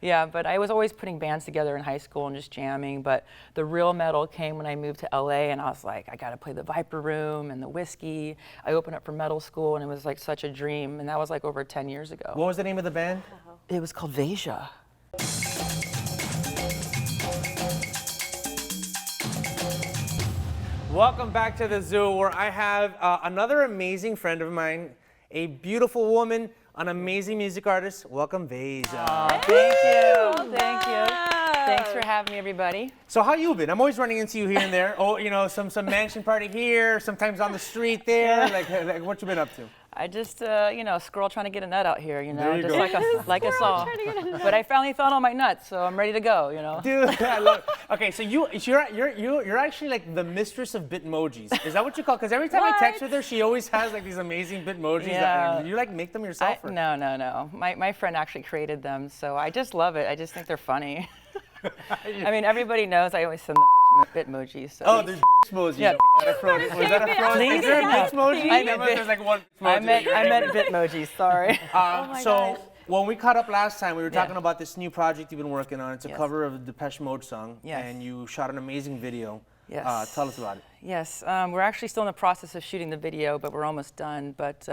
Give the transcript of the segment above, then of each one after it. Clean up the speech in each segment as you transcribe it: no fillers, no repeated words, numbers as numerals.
Yeah, but I was always putting bands together in high school and just jamming. But the real metal came when I moved to LA, and I was like, I got to play the Viper Room and the Whiskey. I opened up for metal school, and it was like such a dream. And that was like over 10 years ago. What was the name of the band? It was called Vaja. Welcome back to the zoo, where I have another amazing friend of mine, a beautiful woman, an amazing music artist. Welcome, Vaja. Thank you. Thank you. Thanks for having me, everybody. So how you been? I'm always running into you here and there. Oh, you know, some mansion party here, sometimes on the street there. Like what you been up to? I just, you know, squirrel trying to get a nut out here, you know, There you just go. like us all. But I finally found all my nuts, so I'm ready to go, you know. Dude, I love it. Okay, so you're actually like the mistress of Bitmojis. Is that what you call? Because every time I text with her, she always has like these amazing Bitmojis. Yeah. Do you like make them yourself? No. My friend actually created them, so I just love it. I just think they're funny. I mean, everybody knows I always send them Bitmojis. So. Oh, there's Bitmojis. Yeah. Was that a frozen? Is there a Bitmoji? There's like one I Bitmoji. meant Bitmojis, sorry. So when we caught up last time, we were talking about this new project you've been working on. It's a cover of a Depeche Mode song, and you shot an amazing video. Yes. Tell us about it. Yes, we're actually still in the process of shooting the video, but we're almost done. But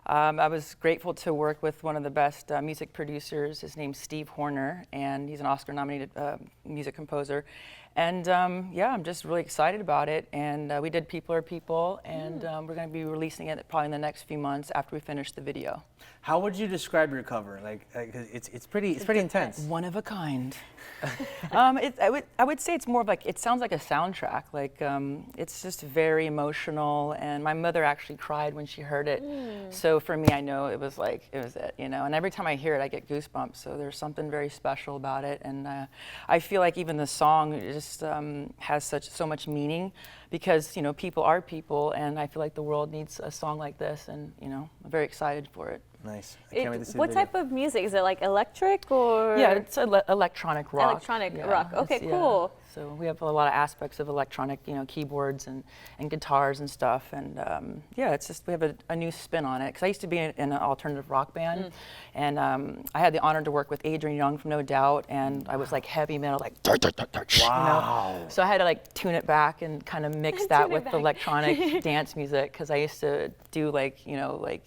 I was grateful to work with one of the best music producers. His name's Steve Horner, and he's an Oscar-nominated music composer. And yeah, I'm just really excited about it. And we did People Are People, and we're going to be releasing it probably in the next few months after we finish the video. How would you describe your cover? Like it's pretty intense. One of a kind. I would say it's more of like, it sounds like a soundtrack. Like it's just very emotional, and my mother actually cried when she heard it. So for me, I know it was it, you know. And every time I hear it, I get goosebumps. So there's something very special about it, and I feel like even the song just has so much meaning, because you know, people are people, and I feel like the world needs a song like this, and you know, I'm very excited for it. Nice. I can't wait to see what the video. type of music? Is it like electric or? Yeah, it's electronic rock. Electronic rock. Okay, cool. So we have a lot of aspects of electronic, you know, keyboards and guitars and stuff. And yeah, it's just, we have a new spin on it. Because I used to be in an alternative rock band. And I had the honor to work with Adrian Young from No Doubt. And I was like heavy metal, like, wow. You know? So I had to like tune it back and kind of mix that with electronic dance music. Because I used to do like, you know, like,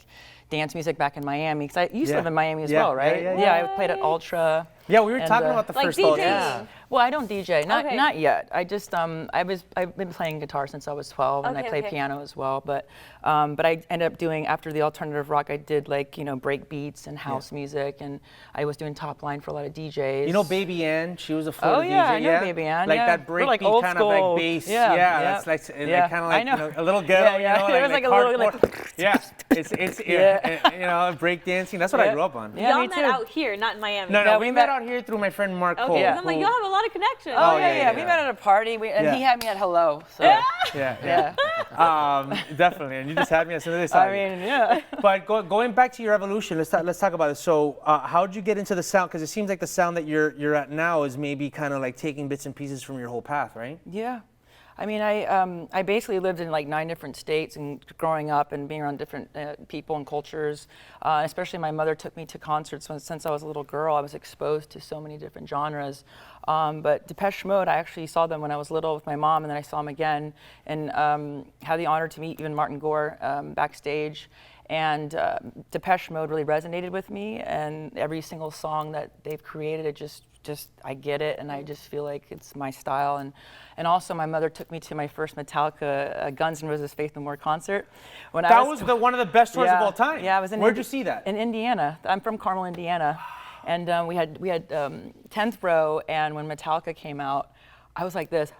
dance music back in Miami, because I used to live in Miami as well, right? Yeah, I played at Ultra. Yeah, we were talking about the first DJing. Yeah. Well, I don't DJ, not yet. I just I've been playing guitar since I was 12, and I play piano as well. But I ended up doing, after the alternative rock, I did like, you know, break beats and house music, and I was doing top line for a lot of DJs. You know Baby Ann? She was a Florida DJ. I know Baby Ann. Like that break like beat old kind school. of like bass. That's like kind of like, you know, a little ghetto. You know, it was like a little like. Yeah, it's you know, break dancing. That's what I grew up on. Y'all met out here, not in Miami. No, we met out here through my friend Mark Cole. I'm like, y'all have a lot of connections. Oh yeah. We met at a party, and he had me at Hello. So. Yeah. Definitely, and you just had me as soon as I saw I mean, yeah. But going back to your evolution, let's talk about it. So, how did you get into the sound? Because it seems like the sound that you're at now is maybe kind of like taking bits and pieces from your whole path, right? Yeah. I mean, I basically lived in like 9 different states, and growing up and being around different people and cultures. Especially my mother took me to concerts since I was a little girl. I was exposed to so many different genres. But Depeche Mode, I actually saw them when I was little with my mom, and then I saw them again, and had the honor to meet even Martin Gore backstage. And Depeche Mode really resonated with me, and every single song that they've created, it just I get it, and I just feel like it's my style. And also my mother took me to my first Metallica Guns N' Roses Faith No More concert. When that was one of the best tours of all time. Yeah, I was in. Where'd you see that? In Indiana. I'm from Carmel, Indiana, and we had 10th row. And when Metallica came out, I was like this.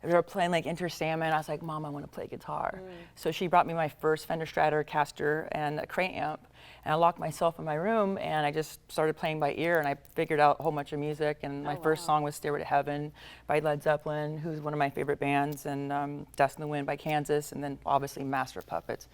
They were playing like Enter Sandman. I was like, Mom, I want to play guitar. So she brought me my first Fender Stratocaster and a crate amp. And I locked myself in my room, and I just started playing by ear, and I figured out a whole bunch of music. And my first song was Stairway to Heaven by Led Zeppelin, who's one of my favorite bands, and Dust in the Wind by Kansas, and then obviously Master of Puppets.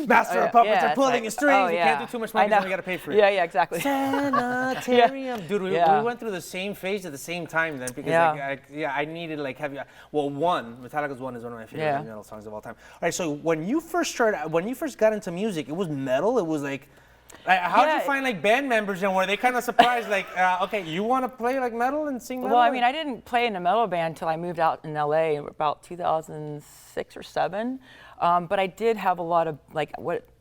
Master of Puppets are pulling your strings. You can't do too much money because we got to pay for it. Yeah, exactly. Sanitarium. Dude, we went through the same phase at the same time then, because I needed like heavy. Well, Metallica's One is one of my favorite heavy metal songs of all time. All right, so when you first got into music, it was metal. It was like How'd Yeah. you find like band members and were they kind of surprised like, okay, you want to play like metal and sing metal? Well, I mean, I didn't play in a metal band until I moved out in LA about 2006 or 7. But I did have a lot of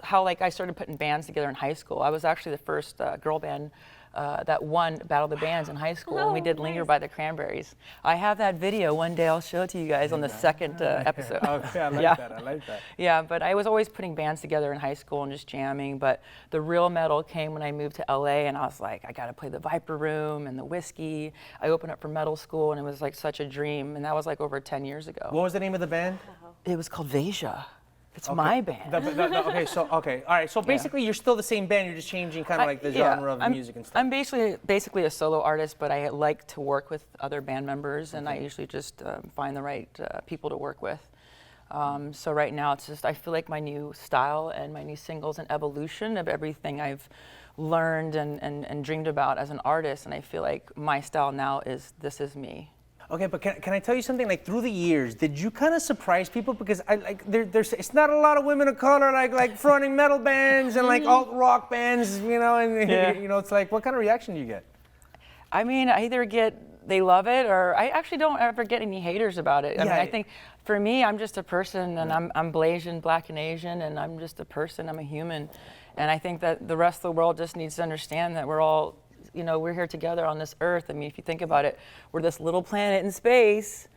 how I started putting bands together in high school. I was actually the first girl band that won Battle of the Bands in high school, and we did Linger by the Cranberries. I have that video. One day I'll show it to you guys on the second episode. Okay, I like Yeah. that. I like that. Yeah, but I was always putting bands together in high school and just jamming. But the real metal came when I moved to LA, and I was like, I got to play the Viper Room and the Whiskey. I opened up for metal school, and it was like such a dream. And that was like over 10 years ago. What was the name of the band? It was called Vaja. It's my band. Okay, all right. So basically, you're still the same band. You're just changing kind of like the genre of music and stuff. I'm basically a solo artist, but I like to work with other band members, and I usually just find the right people to work with. So right now, it's just I feel like my new style and my new singles, an evolution of everything I've learned and dreamed about as an artist, and I feel like my style now is this is me. Okay, but can I tell you something? Like through the years, did you kind of surprise people? Because there's it's not a lot of women of color like fronting metal bands and like alt rock bands, you know, and you know, it's like what kind of reaction do you get? I mean, I either get they love it, or I actually don't ever get any haters about it. I mean, I think for me, I'm just a person, and I'm Blasian, Black and Asian, and I'm just a person. I'm a human, and I think that the rest of the world just needs to understand that we're all. You know, we're here together on this earth. I mean, if you think about it, we're this little planet in space,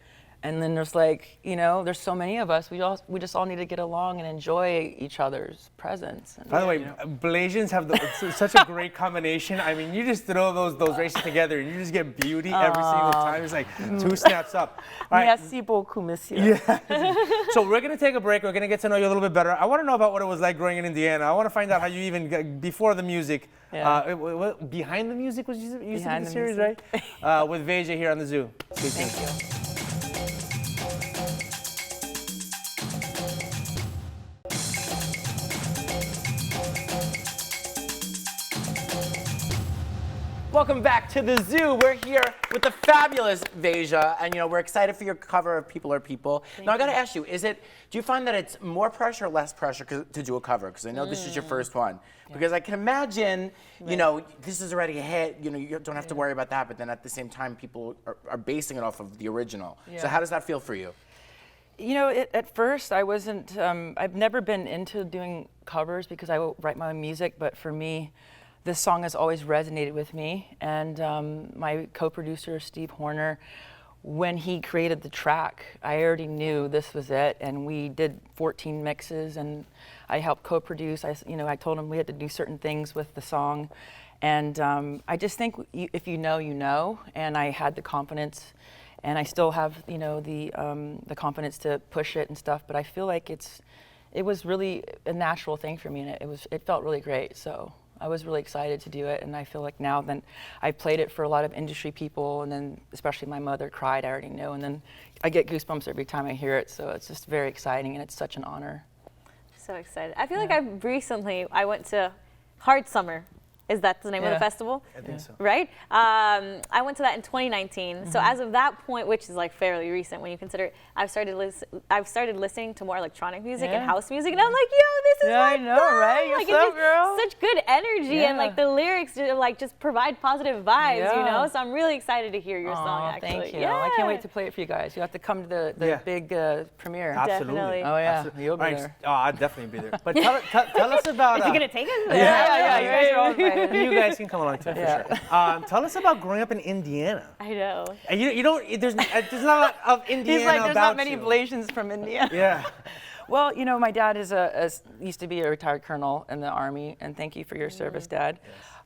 and then there's like, you know, there's so many of us. We just all need to get along and enjoy each other's presence. And, by the way, Blasians have such a great combination. I mean, you just throw those races together, and you just get beauty every single time. It's like 2 snaps up. All right. Merci beaucoup, monsieur. Yeah. So we're gonna take a break. We're gonna get to know you a little bit better. I want to know about what it was like growing in Indiana. I want to find out how you even got, before the music. Yeah. Behind the music was used to be Behind the the series, Music. right? With Vaja here on the Zoo. Thank you. Welcome back to the Zoo. We're here with the fabulous Vaja, and we're excited for your cover of People Are People. Now I got to ask you, do you find that it's more pressure or less pressure to do a cover? Because I know this is your first one. Because I can imagine, this is already a hit. You don't have to worry about that. But then at the same time, people are basing it off of the original. So how does that feel for you? You know, at first I wasn't. I've never been into doing covers because I write my own music. But for me, this song has always resonated with me, and my co-producer, Steve Horner, when he created the track, I already knew this was it, and we did 14 mixes, and I helped co-produce. I told him we had to do certain things with the song, and I just think if you know, you know, and I had the confidence, and I still have, the confidence to push it and stuff, but I feel like it was really a natural thing for me, and it felt really great, so. I was really excited to do it, and I feel like now then I played it for a lot of industry people, and then especially my mother cried, I already know, and then I get goosebumps every time I hear it, so it's just very exciting, and it's such an honor. So excited. I feel like I went to Hard Summer. Is that the name of the festival? I think so. Right? I went to that in 2019. So as of that point, which is like fairly recent when you consider it, I've started listening to more electronic music and house music, and I'm like, yo, this is I know, right? You're like, so, it's girl. such good energy, and like the lyrics just provide positive vibes, So I'm really excited to hear your song. Actually, Thank you. Yeah. I can't wait to play it for you guys. You have to come to the big premiere. Absolutely. Definitely. Oh yeah, Absolutely. you'll be All right, there. Oh, I'll definitely be there. But tell us about. Is he gonna take us? Yeah. You guys are all invited. You guys can come along too, for sure. Tell us about growing up in Indiana. I know. And you don't. There's not a lot of Indiana He's like, there's about not many you. Blasians from India. Yeah. Well, my dad used to be a retired colonel in the Army, and thank you for your service, Dad.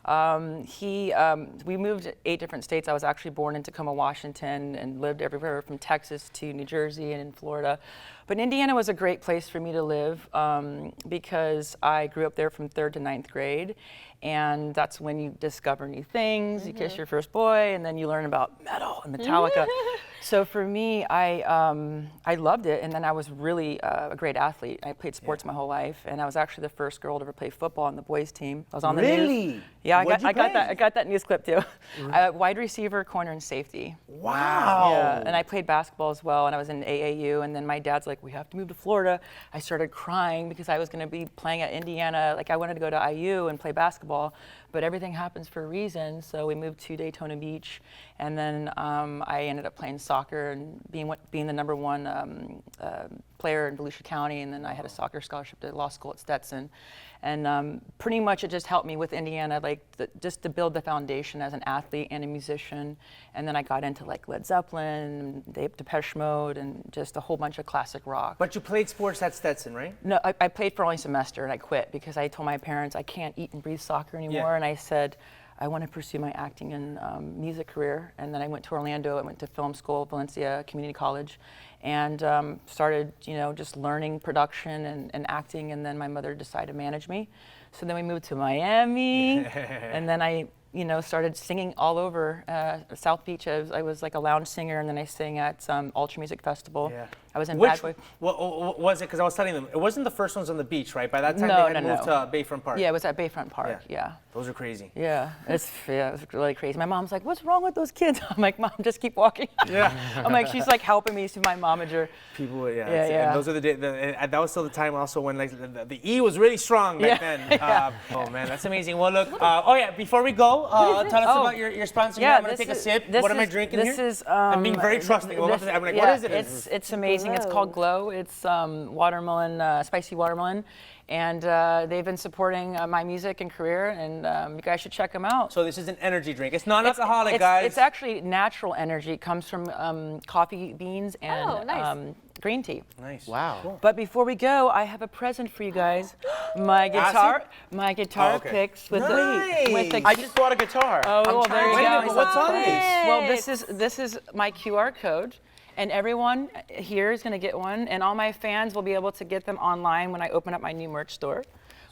We moved 8 different states. I was actually born in Tacoma, Washington, and lived everywhere from Texas to New Jersey and in Florida. But Indiana was a great place for me to live because I grew up there from 3rd to 9th grade, and that's when you discover new things. You kiss your first boy, and then you learn about metal and Metallica. So for me, I loved it, and then I was really a great athlete. I played sports my whole life, and I was actually the first girl to ever play football on the boys' team. I was on the news. Really? Yeah, What'd you play? I got that news clip too. Wide receiver, corner, and safety. Wow. Yeah, and I played basketball as well, and I was in AAU, and then my dad's like, we have to move to Florida. I started crying because I was going to be playing at Indiana. Like, I wanted to go to IU and play basketball, but everything happens for a reason, so we moved to Daytona Beach, and then I ended up playing soccer and being the number one player in Volusia County, and then I had a soccer scholarship to law school at Stetson. And pretty much it just helped me with Indiana, like just to build the foundation as an athlete and a musician. And then I got into like Led Zeppelin, Depeche Mode, and just a whole bunch of classic rock. But you played sports at Stetson, right? No, I played for only a semester and I quit because I told my parents I can't eat and breathe soccer anymore. Yeah. And I said, I want to pursue my acting and music career. And then I went to Orlando. I went to film school, Valencia Community College, and started, just learning production and acting. And then my mother decided to manage me. So then we moved to Miami, and then I, started singing all over South Beach. I was like a lounge singer, and then I sang at Ultra Music Festival. Yeah. I was in Which Bad Boy. what was it? Because I was telling them, it wasn't the first ones on the beach, right? By that time No, they had no, moved no. to Bayfront Park. Yeah, it was at Bayfront Park. Yeah. Those are crazy. Yeah, it was really crazy. My mom's like, "What's wrong with those kids?" I'm like, "Mom, just keep walking." Yeah. I'm like, she's like helping me. She's my momager. People, yeah. Yeah. And those are the days. That was still the time also when like the E was really strong back then. Oh man, that's amazing. Well, look. Before we go, tell us about your sponsor. Yeah, I'm gonna take a sip. What am I drinking here? This is. I'm being very trusting. I'm like, what is it? It's amazing. It's called Glow. It's watermelon, spicy watermelon, and they've been supporting my music and career, and you guys should check them out. So this is an energy drink. It's non-alcoholic, guys. It's actually natural energy. It comes from coffee beans and nice. Green tea. Nice. Wow. Cool. But before we go, I have a present for you guys. My guitar picks with the I just bought a guitar. Oh, well, there you go. What's on this? Well, this is my QR code, and everyone here is going to get one, and all my fans will be able to get them online when I open up my new merch store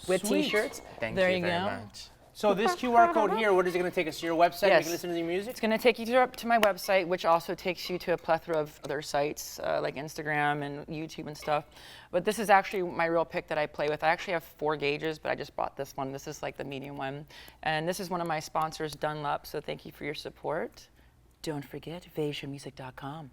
with Sweet. T-shirts. Thank there you you very go. much. So this QR code here, what is it going to take us to your website? Yes. We can listen to the music. It's going to take you to my website, which also takes you to a plethora of other sites like Instagram and YouTube and stuff. But this is actually my real pick that I play with. I actually have 4 gauges, but I just bought this one. This is like the medium one. And this is one of my sponsors, Dunlop, so thank you for your support. Don't forget, VajaMusic.com.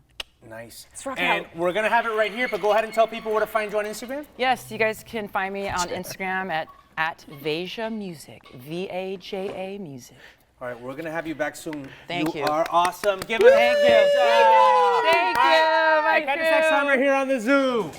Nice. rough And out. we're going to have it right here, but go ahead and tell people where to find you on Instagram. Yes, you guys can find me on Instagram at Vaja Music, VAJA Music. All right, we're going to have you back soon. Thank you. You are awesome. Give it a Thank you. Thank Thank you, my Catch us next time right here on The Zoo.